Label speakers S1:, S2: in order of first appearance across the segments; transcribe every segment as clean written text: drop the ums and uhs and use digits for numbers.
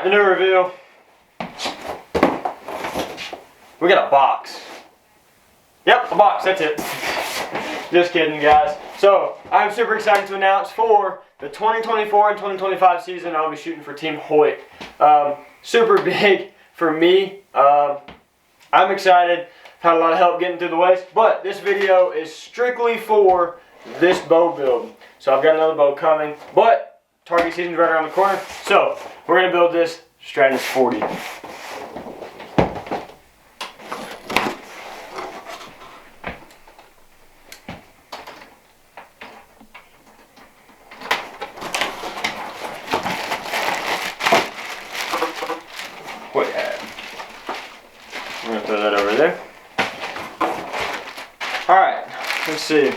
S1: the new reveal. We got a box. Yep, a box, that's it. Just kidding, guys. So, I'm super excited to announce for the 2024 and 2025 season, I'll be shooting for Team Hoyt. Super big for me. I'm excited. Had a lot of help getting through the waist, but this video is strictly for this bow build. So I've got another bow coming, but target season's right around the corner. So we're gonna build this Stratos 40. I'm gonna throw that over there. Alright, let's see.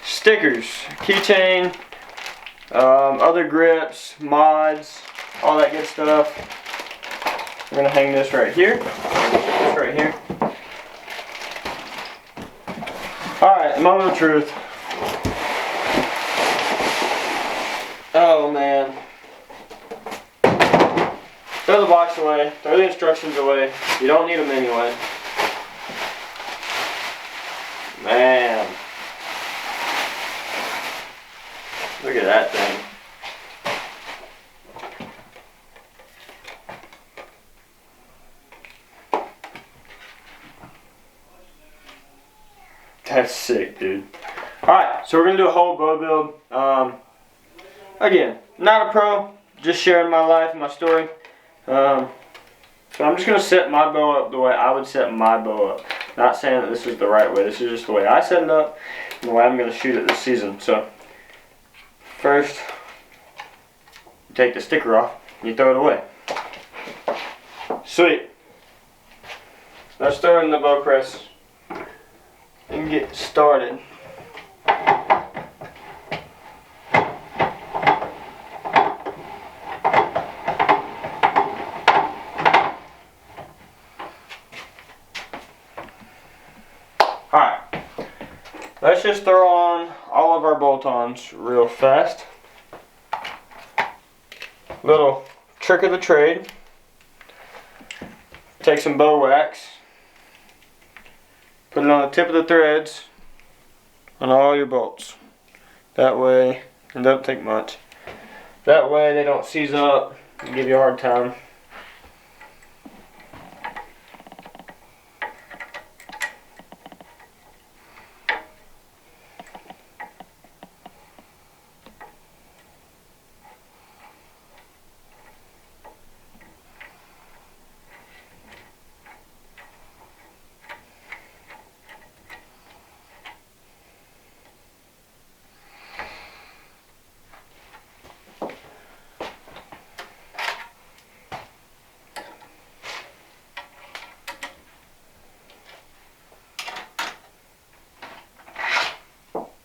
S1: Stickers, keychain, other grips, mods, all that good stuff. We're gonna hang this right here. This right here. Alright, moment of truth. Oh man. Throw the box away, throw the instructions away. You don't need them anyway. Man. Look at that thing. That's sick, dude. Alright, so we're going to do a whole bow build. Again, not a pro, just sharing my life and my story. So I'm just going to set my bow up the way I would set my bow up. Not saying that this is the right way, this is just the way I set it up and the way I'm going to shoot it this season. So first, you take the sticker off and you throw it away. Sweet. Let's throw it in the bow press and get started. Alright, let's just throw on all of our bolt-ons real fast. Little trick of the trade. Take some bow wax, put it on the tip of the threads on all your bolts. That way, it doesn't take much. That way they don't seize up and give you a hard time.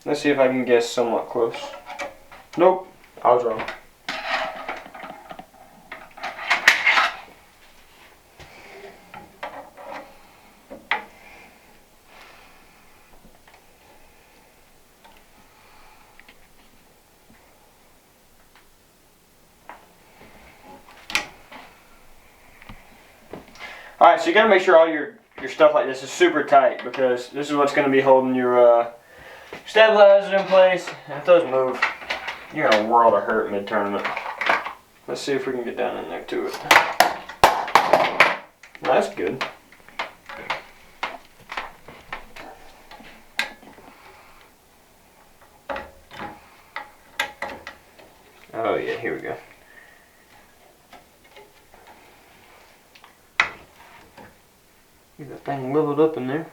S1: Let's see if I can guess somewhat close. Nope, I was wrong. Alright, so you gotta make sure all your stuff like this is super tight, because this is what's gonna be holding your stabilizer in place. And if those move, you're in a world of hurt mid-tournament. Let's see if we can get down in there to it. That's good. Oh yeah, here we go. Get that thing leveled up in there.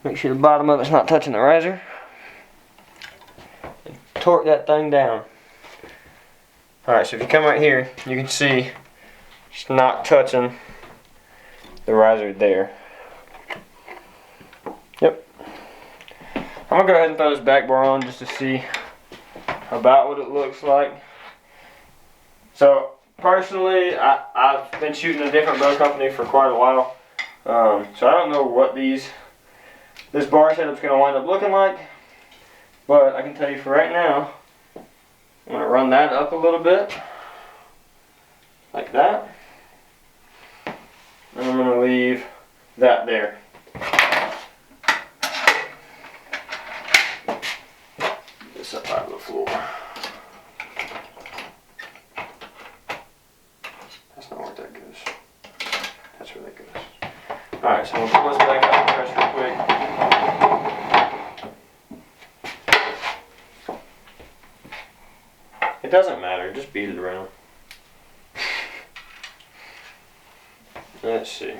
S1: Make sure the bottom of it's not touching the riser. And torque that thing down. Alright, so if you come right here, you can see it's not touching the riser there. Yep. I'm going to go ahead and throw this back bar on just to see about what it looks like. So, personally, I've been shooting a different bow company for quite a while. So I don't know what this bar setup's going to wind up looking like. But I can tell you for right now, I'm going to run that up a little bit, like that. And I'm going to leave that there. This up out of the floor. That's not where that goes. That's where that goes. Alright, so I'm going to pull this back out of the press real quick. It doesn't matter, just beat it around. Let's see.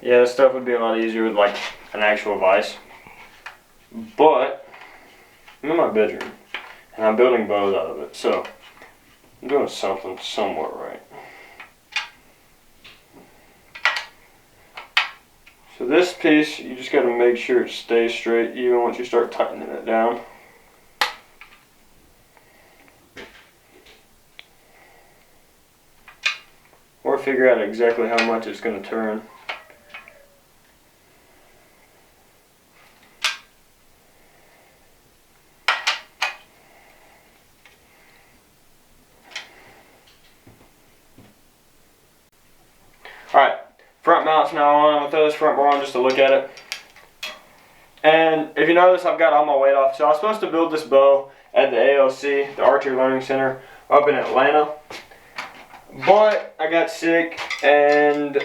S1: Yeah, this stuff would be a lot easier with like an actual vise. But I'm in my bedroom and I'm building bows out of it, so I'm doing something somewhat right. So this piece, you just got to make sure it stays straight even once you start tightening it down. Or figure out exactly how much it's going to turn. Alright, front mount's now on. I'm going to throw this front bar on just to look at it. And if you notice, I've got all my weight off. So I was supposed to build this bow at the ALC, the Archery Learning Center, up in Atlanta. But I got sick and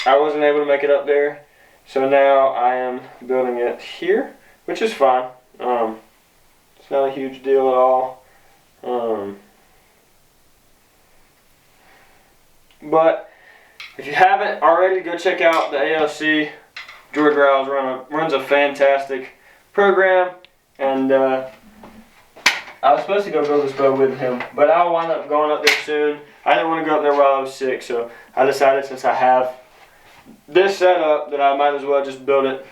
S1: I wasn't able to make it up there. So now I am building it here, which is fine. It's not a huge deal at all. But if you haven't already, go check out the ALC. George Rouse runs a fantastic program, and I was supposed to go build this bow with him, but I'll wind up going up there soon. I didn't want to go up there while I was sick, so I decided since I have this set up that I might as well just build it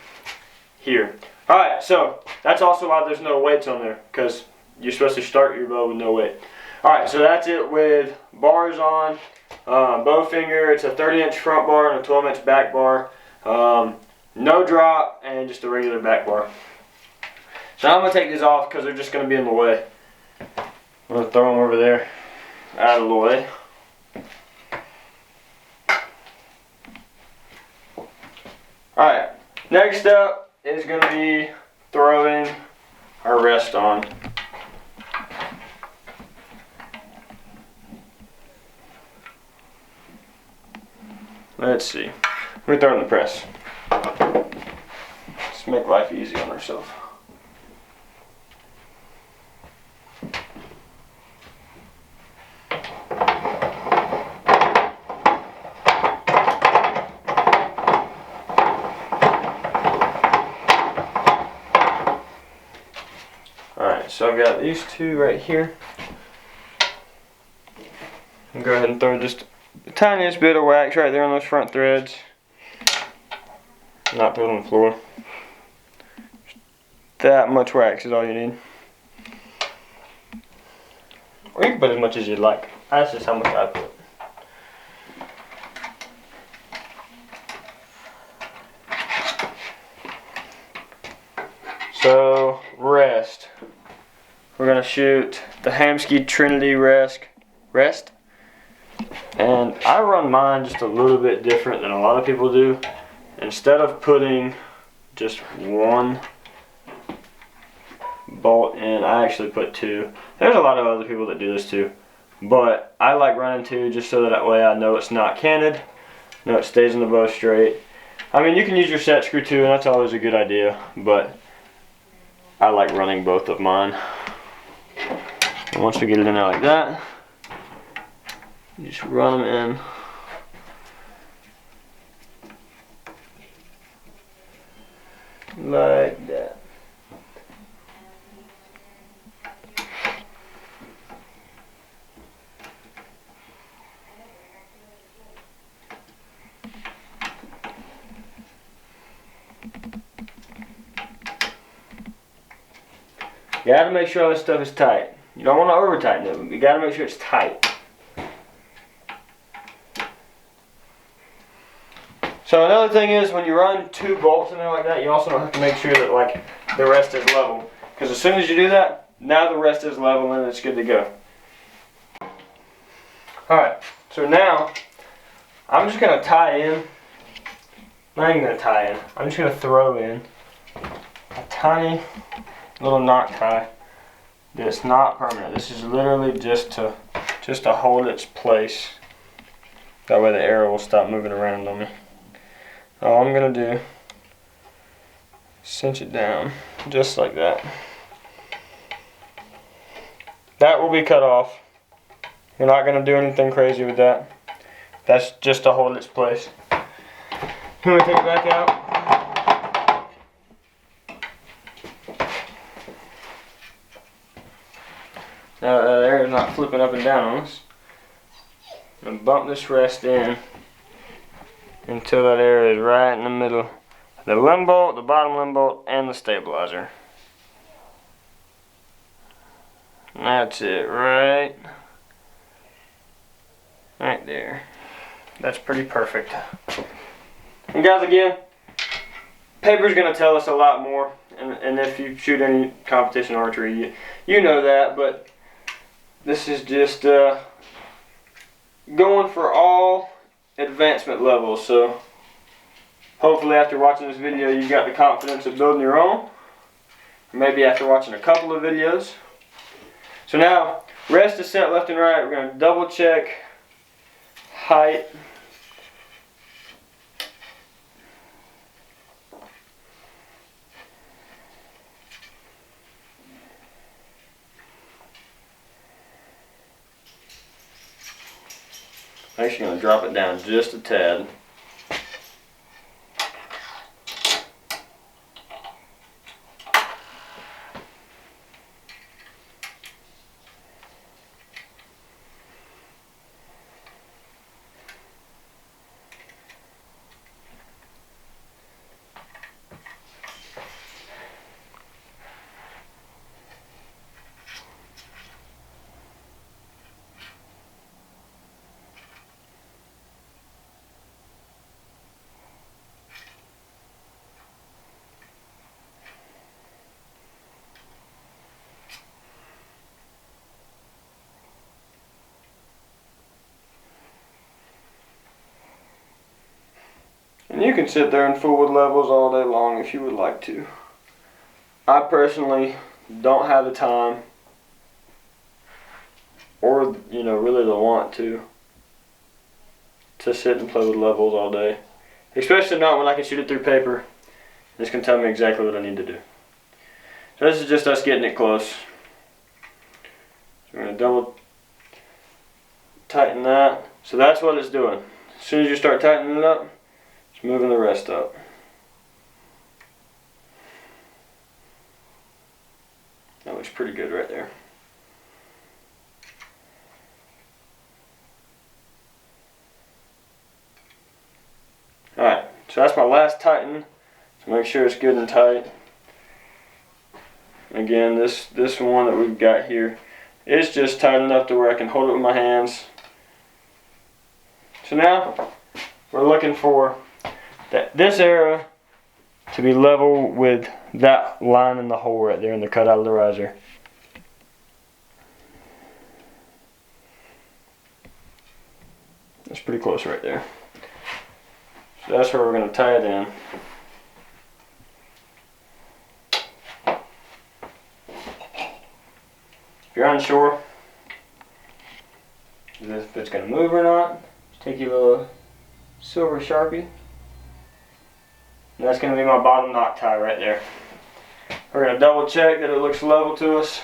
S1: here. Alright, so that's also why there's no weights on there, because you're supposed to start your bow with no weight. Alright, so that's it with bars on. Bow finger, it's a 30-inch front bar and a 12-inch back bar. No drop and just a regular back bar. So I'm going to take these off because they're just going to be in the way. I'm going to throw them over there out of the way. Alright, next up is going to be throwing our rest on. Let's see. We're throwing the press. Let's make life easy on ourselves. Alright, so I've got these two right here. I'll go ahead and throw just the tiniest bit of wax right there on those front threads. Not put it on the floor. That much wax is all you need. Or you can put as much as you'd like. That's just how much I put. So, rest. We're going to shoot the Hamskea Trinity rest. And I run mine just a little bit different than a lot of people do. Instead of putting just one bolt in, I actually put two. There's a lot of other people that do this too, but I like running two just so that way I know it's not canted, know it stays in the bow straight. I mean, you can use your set screw too, and that's always a good idea, but I like running both of mine. And once we get it in there like that, you just run them in. Like that. You gotta make sure all this stuff is tight. You don't want to over tighten it, but you gotta make sure it's tight. So another thing is, when you run 2 bolts in there like that, you also don't have to make sure that like the rest is level. Because as soon as you do that, now the rest is level and it's good to go. Alright, so now I'm just going to tie in, not even going to tie in, I'm just going to throw in a tiny little knot tie that's not permanent. This is literally just to hold its place. That way the arrow will stop moving around on me. All I'm going to do is cinch it down just like that. That will be cut off. We're not going to do anything crazy with that. That's just to hold its place. Can we take it back out? Now that air is not flipping up and down on us. I'm going to bump this rest in until that area is right in the middle. The limb bolt, the bottom limb bolt, and the stabilizer. And that's it, right there. That's pretty perfect. And guys, again, paper's going to tell us a lot more. And if you shoot any competition archery, you know that. But this is just going for all advancement levels. So hopefully after watching this video, you got the confidence of building your own. Or maybe after watching a couple of videos. So now, rest is set left and right. We're going to double check height. I'm actually going to drop it down just a tad. And you can sit there and fool with levels all day long if you would like to. I personally don't have the time or, really the want to sit and play with levels all day. Especially not when I can shoot it through paper. This can tell me exactly what I need to do. So this is just us getting it close. So we're going to double tighten that. So that's what it's doing. As soon as you start tightening it up, it's moving the rest up. That looks pretty good right there. Alright, so that's my last tighten. So make sure it's good and tight. Again, this one that we've got here is just tight enough to where I can hold it with my hands. So now we're looking for this area to be level with that line in the hole right there in the cutout of the riser. That's pretty close right there. So that's where we're going to tie it in. If you're unsure if it's going to move or not, just take your little silver Sharpie. And that's going to be my bottom knot tie right there. We're going to double check that it looks level to us.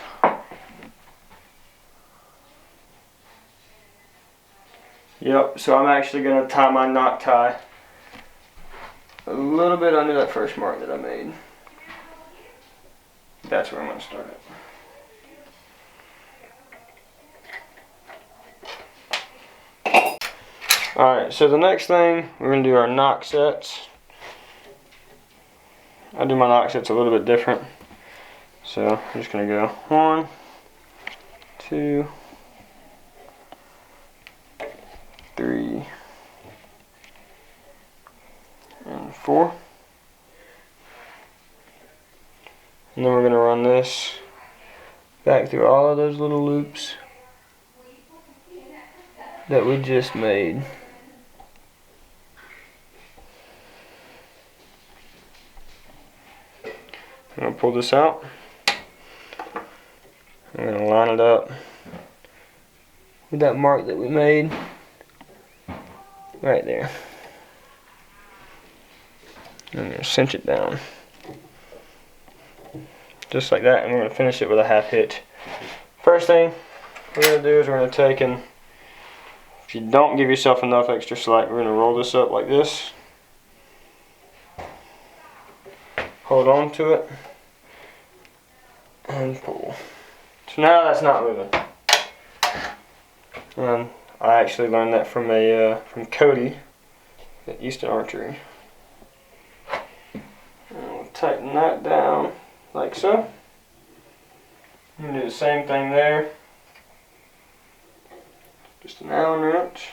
S1: Yep, so I'm actually going to tie my knot tie a little bit under that first mark that I made. That's where I'm going to start it. Alright, so the next thing, we're going to do our knock sets. I do my knock sets a little bit different. So I'm just going to go 1, 2, 3, and 4. And then we're going to run this back through all of those little loops that we just made. I'm going to pull this out. I'm going to line it up with that mark that we made right there. I'm going to cinch it down just like that, and we're going to finish it with a half hitch. First thing we're going to do is we're going to take, and if you don't give yourself enough extra slack, we're going to roll this up like this, hold on to it, and pull. So now that's not moving. And I actually learned that from Cody at Easton Archery. And we'll tighten that down like so. And do the same thing there. Just an Allen wrench.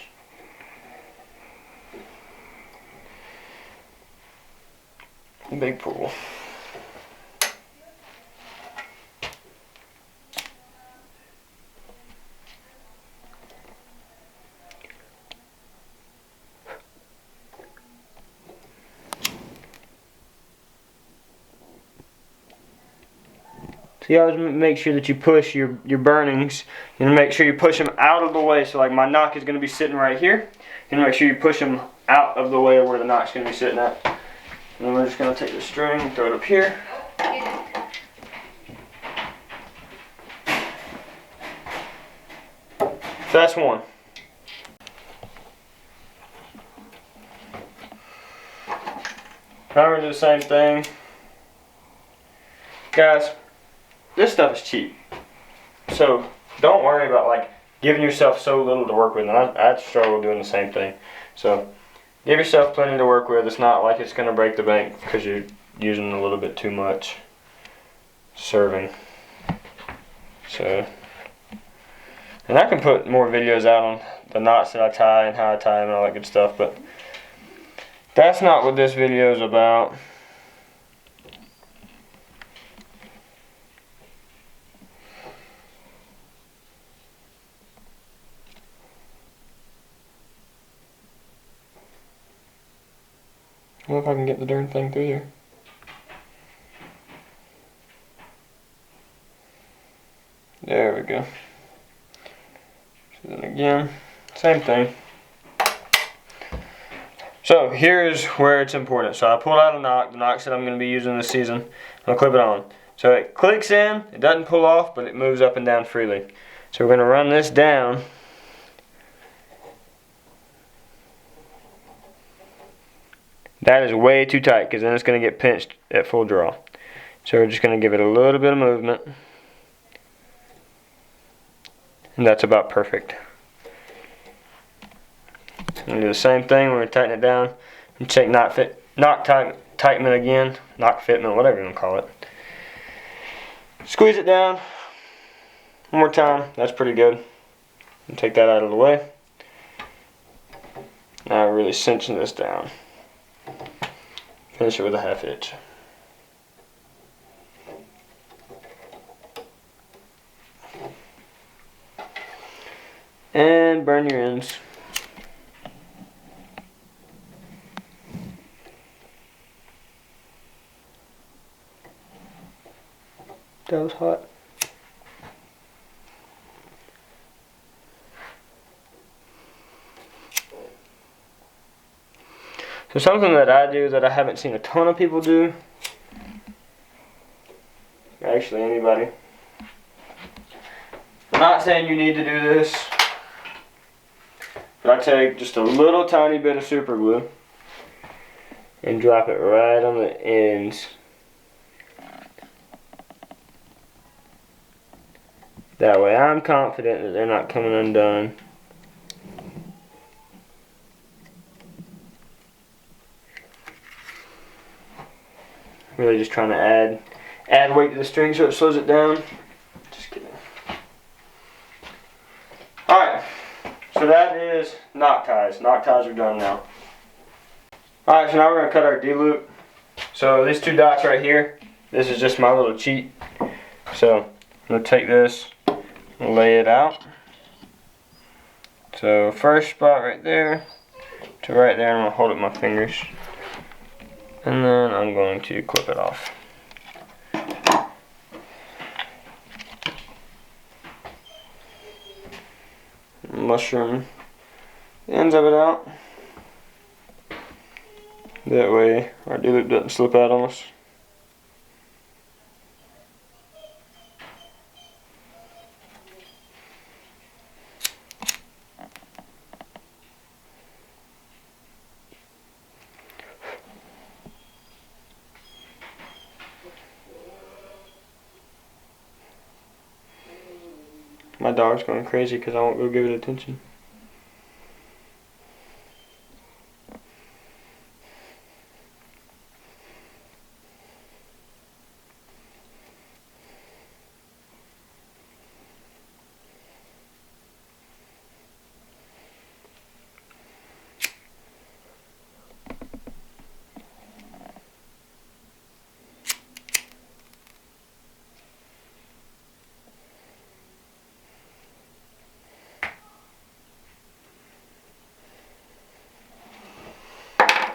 S1: Big pull. So you always make sure that you push your burnings. You want to make sure you push them out of the way. So like my knock is going to be sitting right here. You want to make sure you push them out of the way of where the knock's going to be sitting at. And then we're just going to take the string and throw it up here. So that's one. Now we're going to do the same thing. Guys, this stuff is cheap. So don't worry about like giving yourself so little to work with. And I'd struggle doing the same thing. So give yourself plenty to work with. It's not like it's going to break the bank because you're using a little bit too much serving. So, and I can put more videos out on the knots that I tie and how I tie them and all that good stuff, but that's not what this video is about. I don't know if I can get the darn thing through here. There we go. So then again, same thing. So here's where it's important. So I pulled out a knock, the knocks that I'm going to be using this season. I'm going to clip it on. So it clicks in, it doesn't pull off, but it moves up and down freely. So we're going to run this down. That is way too tight because then it's going to get pinched at full draw. So we're just going to give it a little bit of movement. And that's about perfect. We're going to do the same thing. We're going to tighten it down. And check knock tightment again. Knock fitment, whatever you want to call it. Squeeze it down. One more time. That's pretty good. And take that out of the way. Now we're really cinching this down. Finish it with a half hitch. And burn your ends. That was hot. So something that I do that I haven't seen a ton of people do, actually anybody, I'm not saying you need to do this, but I take just a little tiny bit of super glue and drop it right on the ends. That way I'm confident that they're not coming undone. Really just trying to add add weight to the string so it slows it down. Just kidding. Alright, so that is knock ties. Knock ties are done now. Alright, so now we're going to cut our D-loop. So these 2 dots right here, this is just my little cheat. So I'm going to take this and lay it out. So first spot right there to right there, I'm going to hold it with my fingers. And then I'm going to clip it off. Mushroom the ends of it out. That way our D-loop doesn't slip out on us. My dog's going crazy because I won't go give it attention.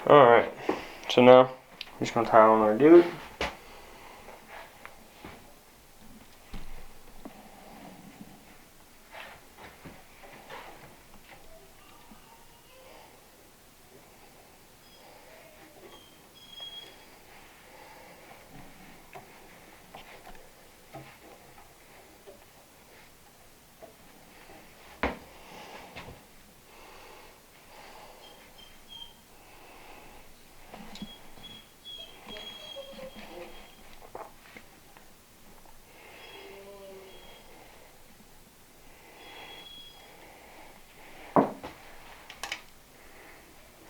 S1: Alright, so now I'm just going to tie on our D-loop.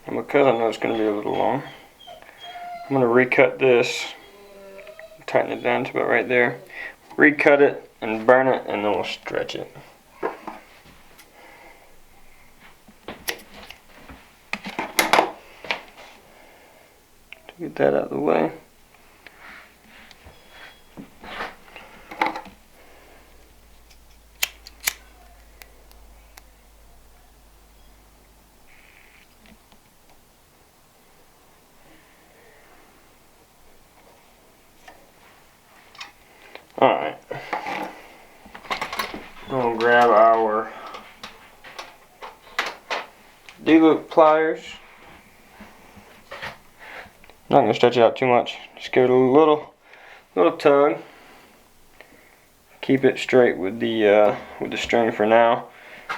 S1: And because I know it's going to be a little long, I'm going to recut this, tighten it down to about right there, recut it and burn it, and then we'll stretch it. To get that out of the way. Alright, we'll grab our D-loop pliers. Not going to stretch it out too much, just give it a little tug. Keep it straight with the string for now,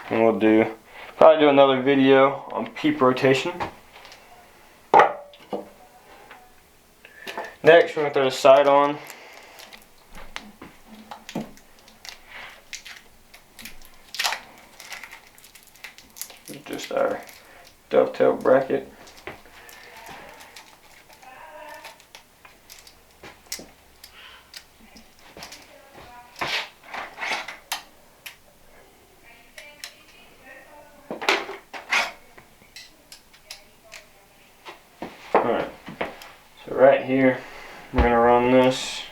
S1: and we'll probably do another video on peep rotation. Next, we're going to throw the side on. Just our dovetail bracket. Alright, so right here we're going to run this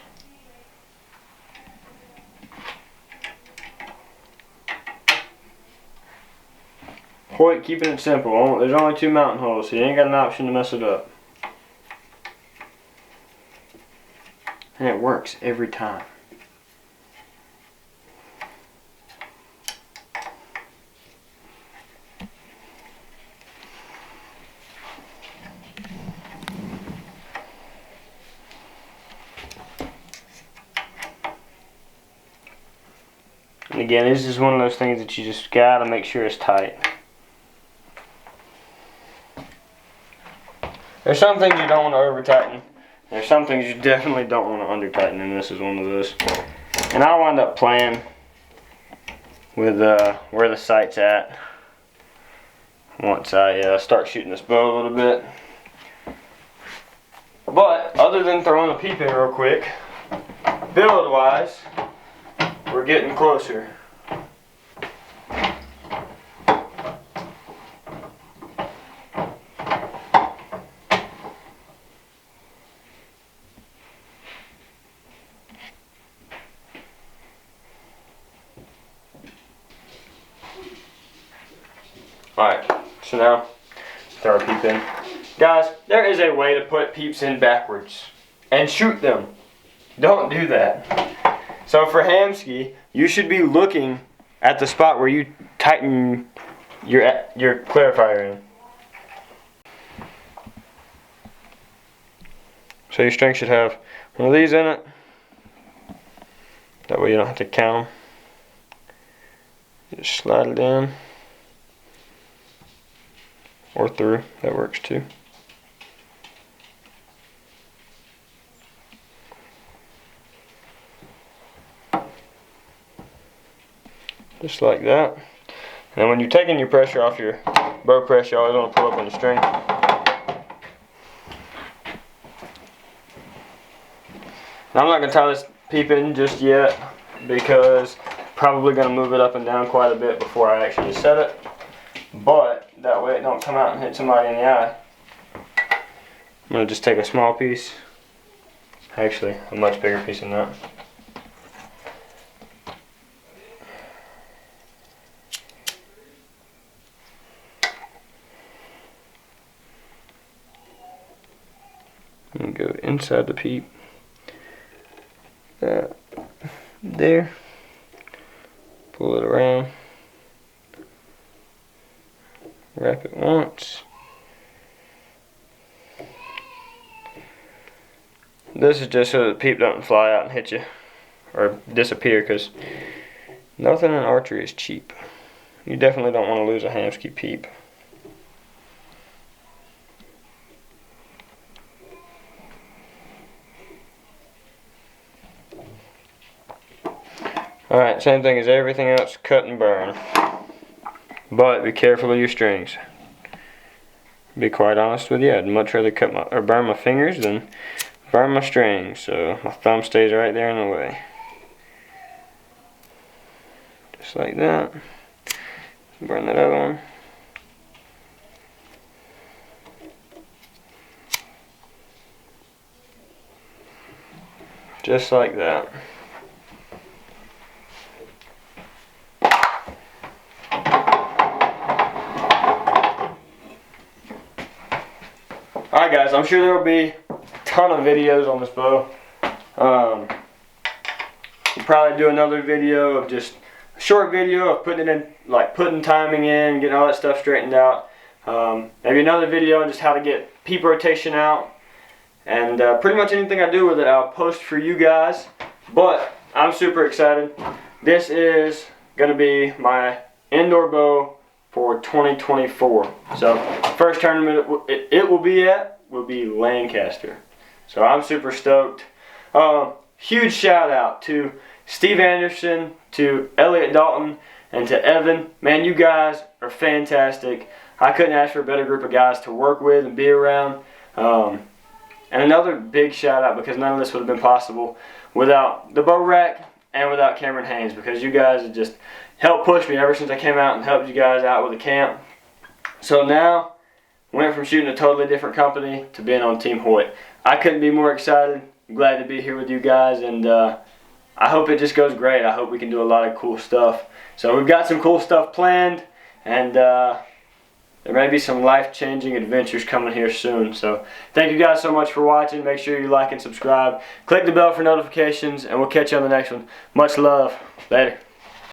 S1: Hoyt, keeping it simple. There's only 2 mountain holes, so you ain't got an option to mess it up. And it works every time. And again, this is one of those things that you just gotta make sure it's tight. There's some things you don't want to over tighten. There's some things you definitely don't want to under tighten, and this is one of those. And I'll wind up playing with where the sight's at once I start shooting this bow a little bit. But other than throwing a peep in real quick, build-wise, we're getting closer. Alright, so now throw our peep in. Guys, there is a way to put peeps in backwards and shoot them. Don't do that. So for Hamsky, you should be looking at the spot where you tighten your clarifier in. So your string should have one of these in it. That way you don't have to count them. Just slide it in. Or through, that works too. Just like that. And when you're taking your pressure off your bow press, you always want to pull up on the string. Now I'm not going to tie this peep in just yet because I'm probably going to move it up and down quite a bit before I actually set it. But that way it don't come out and hit somebody in the eye. I'm going to just take a small piece. Actually, a much bigger piece than that. And go inside the peep. There. Pull it around. Wrap it once. This is just so the peep doesn't fly out and hit you or disappear, because nothing in archery is cheap. You definitely don't want to lose a Hamsky peep. Alright, same thing as everything else, cut and burn. But be careful of your strings. To be quite honest with you, I'd much rather burn my fingers than burn my strings, so my thumb stays right there in the way. Just like that. Burn that other one. Just like that. Alright guys, I'm sure there will be a ton of videos on this bow. We'll probably do another video of just a short video of putting it in, like putting timing in, getting all that stuff straightened out. Maybe another video on just how to get peep rotation out. And pretty much anything I do with it I'll post for you guys. But I'm super excited. This is going to be my indoor bow for 2024. So first tournament it will be at will be Lancaster. So I'm super stoked. Huge shout out to Steve Anderson, to Eliot Dalton, and to Evan. Man, you guys are fantastic. I couldn't ask for a better group of guys to work with and be around. And another big shout out, because none of this would have been possible without the bow rack and without Cameron Haynes, because you guys have just helped push me ever since I came out and helped you guys out with the camp. So now, went from shooting a totally different company to being on Team Hoyt. I couldn't be more excited. I'm glad to be here with you guys, and I hope it just goes great. I hope we can do a lot of cool stuff. So we've got some cool stuff planned, and there may be some life-changing adventures coming here soon. So thank you guys so much for watching. Make sure you like and subscribe. Click the bell for notifications, and we'll catch you on the next one. Much love. Later.